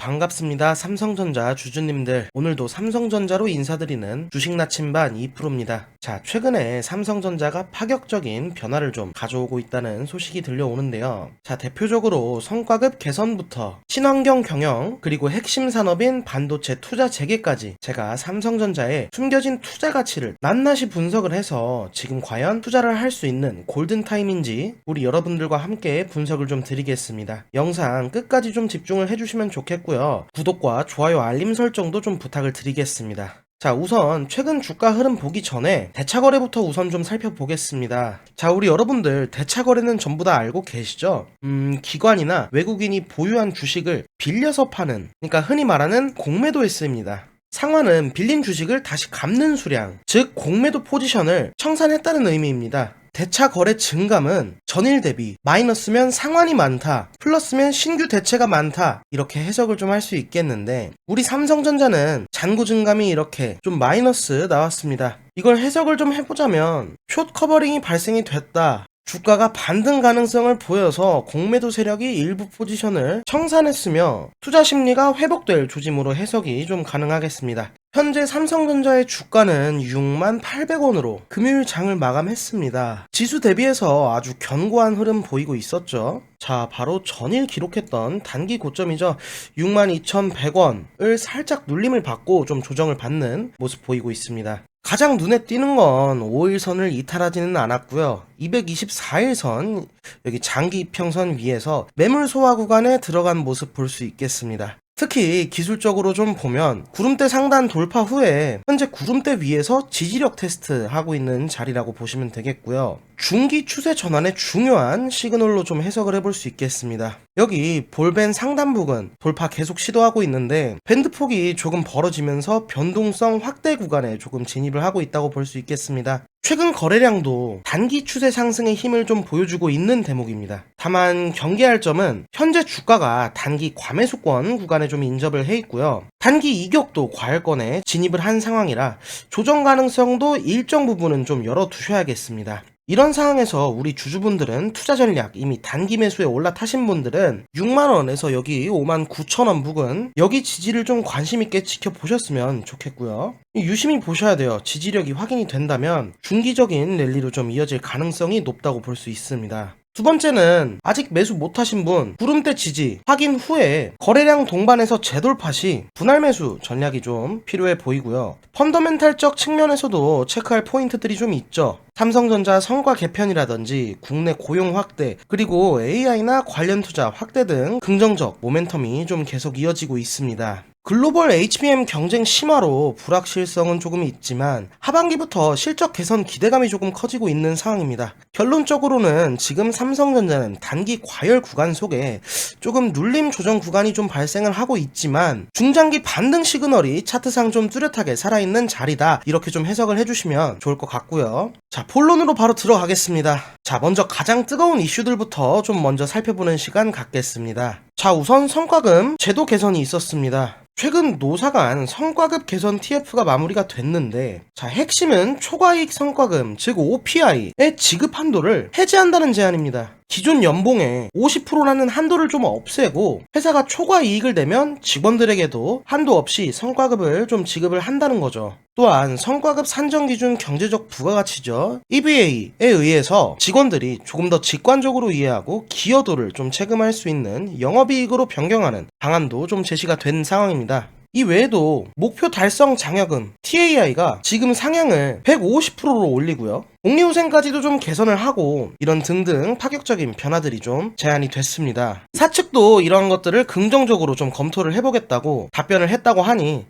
반갑습니다. 삼성전자 주주님들, 오늘도 삼성전자로 인사드리는 주식 나침반 2%입니다. 자, 최근에 삼성전자가 파격적인 변화를 좀 가져오고 있다는 소식이 들려오는데요. 자, 대표적으로 성과급 개선부터 친환경 경영, 그리고 핵심 산업인 반도체 투자 재개까지 제가 삼성전자의 숨겨진 투자 가치를 낱낱이 분석을 해서 지금 과연 투자를 할 수 있는 골든타임인지 우리 여러분들과 함께 분석을 좀 드리겠습니다. 영상 끝까지 좀 집중을 해주시면 좋겠고요. 구독과 좋아요, 알림 설정도 좀 부탁을 드리겠습니다. 자, 우선 최근 주가 흐름 보기 전에 대차거래부터 우선 좀 살펴보겠습니다. 자, 우리 여러분들 대차거래는 전부 다 알고 계시죠? 기관이나 외국인이 보유한 주식을 빌려서 파는, 그러니까 흔히 말하는 공매도했습니다. 상환은 빌린 주식을 다시 갚는 수량, 즉 공매도 포지션을 청산했다는 의미입니다. 대차 거래 증감은 전일 대비 마이너스면 상환이 많다, 플러스면 신규 대체가 많다, 이렇게 해석을 좀 할 수 있겠는데, 우리 삼성전자는 잔고 증감이 이렇게 좀 마이너스 나왔습니다. 이걸 해석을 좀 해보자면 숏 커버링이 발생이 됐다, 주가가 반등 가능성을 보여서 공매도 세력이 일부 포지션을 청산했으며 투자 심리가 회복될 조짐으로 해석이 좀 가능하겠습니다. 현재 삼성전자의 주가는 68,000원으로 금요일 장을 마감했습니다. 지수 대비해서 아주 견고한 흐름 보이고 있었죠. 자, 바로 전일 기록했던 단기 고점이죠. 62,100원을 살짝 눌림을 받고 좀 조정을 받는 모습 보이고 있습니다. 가장 눈에 띄는 건 5일선을 이탈하지는 않았고요. 224일선, 여기 장기 이평선 위에서 매물 소화 구간에 들어간 모습 볼 수 있겠습니다. 특히 기술적으로 좀 보면 구름대 상단 돌파 후에 현재 구름대 위에서 지지력 테스트 하고 있는 자리라고 보시면 되겠고요. 중기 추세 전환의 중요한 시그널로 좀 해석을 해볼 수 있겠습니다. 여기 볼벤 상단 부근 돌파 계속 시도하고 있는데 밴드폭이 조금 벌어지면서 변동성 확대 구간에 조금 진입을 하고 있다고 볼 수 있겠습니다. 최근 거래량도 단기 추세 상승의 힘을 좀 보여주고 있는 대목입니다. 다만 경계할 점은 현재 주가가 단기 과매수권 구간에 좀 인접을 해 있고요. 단기 이격도 과열권에 진입을 한 상황이라 조정 가능성도 일정 부분은 좀 열어두셔야겠습니다. 이런 상황에서 우리 주주분들은 투자 전략 이미 단기 매수에 올라타신 분들은 6만원에서 여기 59,000원 부근, 여기 지지를 좀 관심있게 지켜보셨으면 좋겠고요. 유심히 보셔야 돼요. 지지력이 확인이 된다면 중기적인 랠리로 좀 이어질 가능성이 높다고 볼 수 있습니다. 두 번째는 아직 매수 못하신 분, 구름대 지지 확인 후에 거래량 동반해서 재돌파 시 분할 매수 전략이 좀 필요해 보이고요. 펀더멘탈적 측면에서도 체크할 포인트들이 좀 있죠. 삼성전자 성과 개편이라든지 국내 고용 확대, 그리고 AI나 관련 투자 확대 등 긍정적 모멘텀이 좀 계속 이어지고 있습니다. 글로벌 HBM 경쟁 심화로 불확실성은 조금 있지만 하반기부터 실적 개선 기대감이 조금 커지고 있는 상황입니다. 결론적으로는 지금 삼성전자는 단기 과열 구간 속에 조금 눌림 조정 구간이 좀 발생을 하고 있지만 중장기 반등 시그널이 차트상 좀 뚜렷하게 살아있는 자리다, 이렇게 좀 해석을 해주시면 좋을 것 같고요. 자, 본론으로 바로 들어가겠습니다. 자, 먼저 가장 뜨거운 이슈들부터 좀 먼저 살펴보는 시간 갖겠습니다. 자, 우선 성과금 제도 개선이 있었습니다. 최근 노사간 성과급 개선 TF가 마무리가 됐는데, 자, 핵심은 초과이익 성과금, 즉 OPI의 지급 한도를 해제한다는 제안입니다. 기존 연봉의 50%라는 한도를 좀 없애고 회사가 초과이익을 내면 직원들에게도 한도 없이 성과급을 좀 지급을 한다는 거죠. 또한 성과급 산정 기준 경제적 부가가치죠. EVA에 의해서 직원들이 조금 더 직관적으로 이해하고 기여도를 좀 체감할 수 있는 영업이익으로 변경하는 방안도 좀 제시가 된 상황입니다. 이 외에도 목표 달성 장려금 TAI가 지금 상향을 150%로 올리고요. 복리후생까지도 좀 개선을 하고 이런 등등 파격적인 변화들이 좀 제안이 됐습니다. 사측도 이러한 것들을 긍정적으로 좀 검토를 해보겠다고 답변을 했다고 하니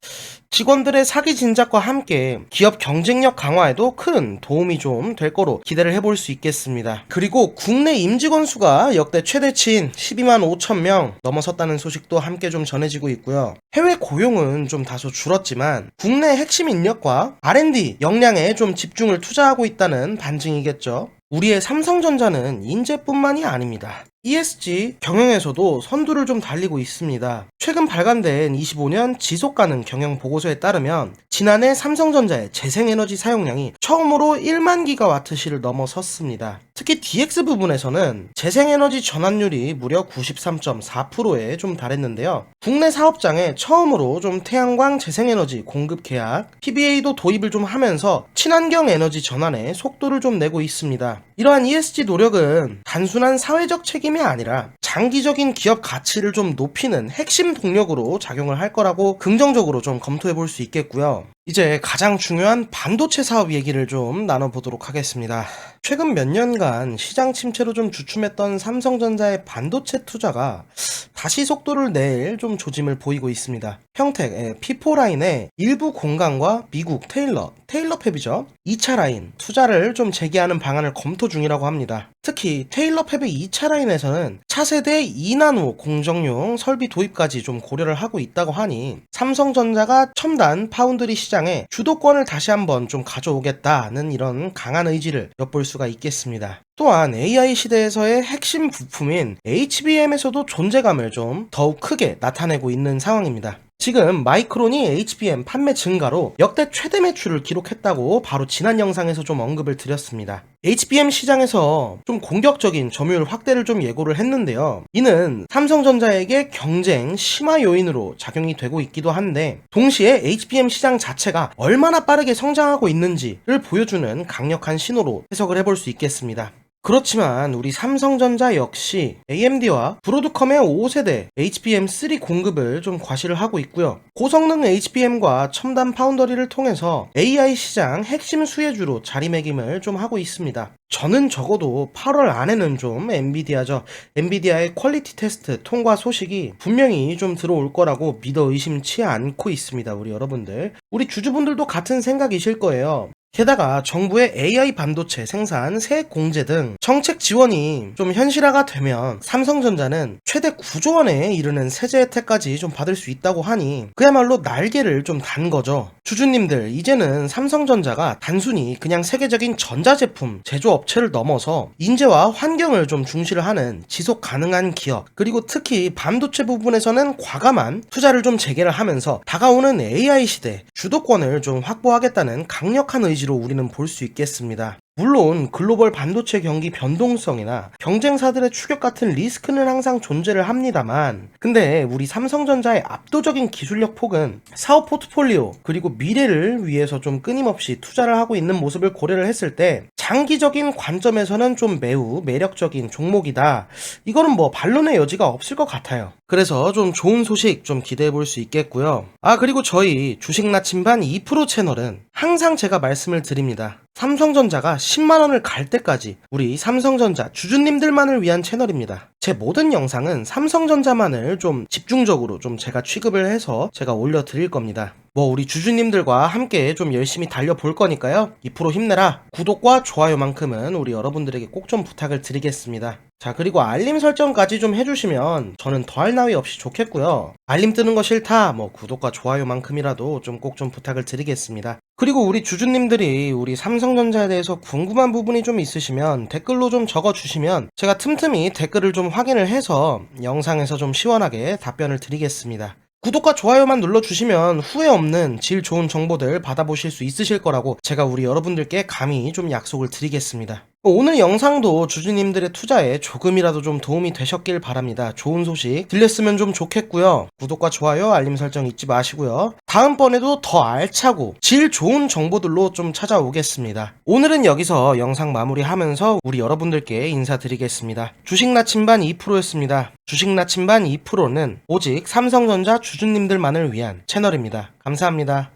직원들의 사기 진작과 함께 기업 경쟁력 강화에도 큰 도움이 좀 될 거로 기대를 해볼 수 있겠습니다. 그리고 국내 임직원 수가 역대 최대치인 125,000명 넘어섰다는 소식도 함께 좀 전해지고 있고요. 해외 고용은 좀 다소 줄었지만 국내 핵심 인력과 R&D 역량에 좀 집중을 투자하고 있다는 반증이겠죠. 우리의 삼성전자는 인재뿐만이 아닙니다. ESG 경영에서도 선두를 좀 달리고 있습니다. 최근 발간된 25년 지속가능 경영 보고서에 따르면 지난해 삼성전자의 재생에너지 사용량이 처음으로 1만 기가와트시를 넘어섰습니다. 특히 DX 부분에서는 재생에너지 전환율이 무려 93.4%에 좀 달했는데요. 국내 사업장에 처음으로 좀 태양광 재생에너지 공급 계약, PBA도 도입을 좀 하면서 친환경 에너지 전환에 속도를 좀 내고 있습니다. 이러한 ESG 노력은 단순한 사회적 책임이 아니라 장기적인 기업 가치를 좀 높이는 핵심 동력으로 작용을 할 거라고 긍정적으로 좀 검토해 볼 수 있겠고요. 이제 가장 중요한 반도체 사업 얘기를 좀 나눠보도록 하겠습니다. 최근 몇 년간 시장 침체로 좀 주춤했던 삼성전자의 반도체 투자가 다시 속도를 낼 좀 조짐을 보이고 있습니다. 평택 P4 라인의 일부 공간과 미국 테일러 팹이죠. 2차 라인 투자를 좀 재개하는 방안을 검토 중이라고 합니다. 특히 테일러 팹의 2차 라인에서는 차세대 2나노 공정용 설비 도입까지 좀 고려를 하고 있다고 하니 삼성전자가 첨단 파운드리 시장에 주도권을 다시 한번 좀 가져오겠다는 이런 강한 의지를 엿볼 수가 있겠습니다. 또한 AI 시대에서의 핵심 부품인 HBM에서도 존재감을 좀 더욱 크게 나타내고 있는 상황입니다. 지금 마이크론이 HBM 판매 증가로 역대 최대 매출을 기록했다고 바로 지난 영상에서 좀 언급을 드렸습니다. HBM 시장에서 좀 공격적인 점유율 확대를 좀 예고를 했는데요. 이는 삼성전자에게 경쟁 심화 요인으로 작용이 되고 있기도 한데 동시에 HBM 시장 자체가 얼마나 빠르게 성장하고 있는지를 보여주는 강력한 신호로 해석을 해볼 수 있겠습니다. 그렇지만 우리 삼성전자 역시 AMD와 브로드컴의 5세대 HBM3 공급을 좀 과시를 하고 있고요. 고성능 HBM과 첨단 파운더리를 통해서 AI 시장 핵심 수혜주로 자리매김을 좀 하고 있습니다. 저는 적어도 8월 안에는 좀 엔비디아의 퀄리티 테스트 통과 소식이 분명히 좀 들어올 거라고 믿어 의심치 않고 있습니다. 우리 여러분들. 우리 주주분들도 같은 생각이실 거예요. 게다가 정부의 AI 반도체 생산 세액 공제 등 정책 지원이 좀 현실화가 되면 삼성전자는 최대 9조 원에 이르는 세제 혜택까지 좀 받을 수 있다고 하니 그야말로 날개를 좀 단 거죠. 주주님들, 이제는 삼성전자가 단순히 그냥 세계적인 전자제품 제조업체를 넘어서 인재와 환경을 좀 중시를 하는 지속 가능한 기업, 그리고 특히 반도체 부분에서는 과감한 투자를 좀 재개를 하면서 다가오는 AI 시대 주도권을 좀 확보하겠다는 강력한 의지로 우리는 볼 수 있겠습니다. 물론 글로벌 반도체 경기 변동성이나 경쟁사들의 추격 같은 리스크는 항상 존재를 합니다만, 근데 우리 삼성전자의 압도적인 기술력 폭은 사업 포트폴리오 그리고 미래를 위해서 좀 끊임없이 투자를 하고 있는 모습을 고려를 했을 때 장기적인 관점에서는 좀 매우 매력적인 종목이다. 이거는 뭐 반론의 여지가 없을 것 같아요. 그래서 좀 좋은 소식 좀 기대해 볼 수 있겠고요. 그리고 저희 주식 나침반 2% 채널은 항상 제가 말씀을 드립니다. 삼성전자가 10만원을 갈 때까지 우리 삼성전자 주주님들만을 위한 채널입니다. 제 모든 영상은 삼성전자만을 좀 집중적으로 좀 제가 취급을 해서 제가 올려드릴 겁니다. 우리 주주님들과 함께 좀 열심히 달려볼 거니까요. 2% 힘내라. 구독과 좋아요만큼은 우리 여러분들에게 꼭 좀 부탁을 드리겠습니다. 자, 그리고 알림 설정까지 좀 해주시면 저는 더할 나위 없이 좋겠고요. 알림 뜨는 거 싫다, 구독과 좋아요만큼이라도 좀 꼭 좀 부탁을 드리겠습니다. 그리고 우리 주주님들이 우리 삼성전자에 대해서 궁금한 부분이 좀 있으시면 댓글로 좀 적어주시면 제가 틈틈이 댓글을 좀 확인을 해서 영상에서 좀 시원하게 답변을 드리겠습니다. 구독과 좋아요만 눌러주시면 후회 없는 질 좋은 정보들 받아보실 수 있으실 거라고 제가 우리 여러분들께 감히 좀 약속을 드리겠습니다. 오늘 영상도 주주님들의 투자에 조금이라도 좀 도움이 되셨길 바랍니다. 좋은 소식 들렸으면 좀 좋겠고요. 구독과 좋아요, 알림 설정 잊지 마시고요. 다음번에도 더 알차고 질 좋은 정보들로 좀 찾아오겠습니다. 오늘은 여기서 영상 마무리하면서 우리 여러분들께 인사드리겠습니다. 주식 나침반 2%였습니다. 주식 나침반 2%는 오직 삼성전자 주주님들만을 위한 채널입니다. 감사합니다.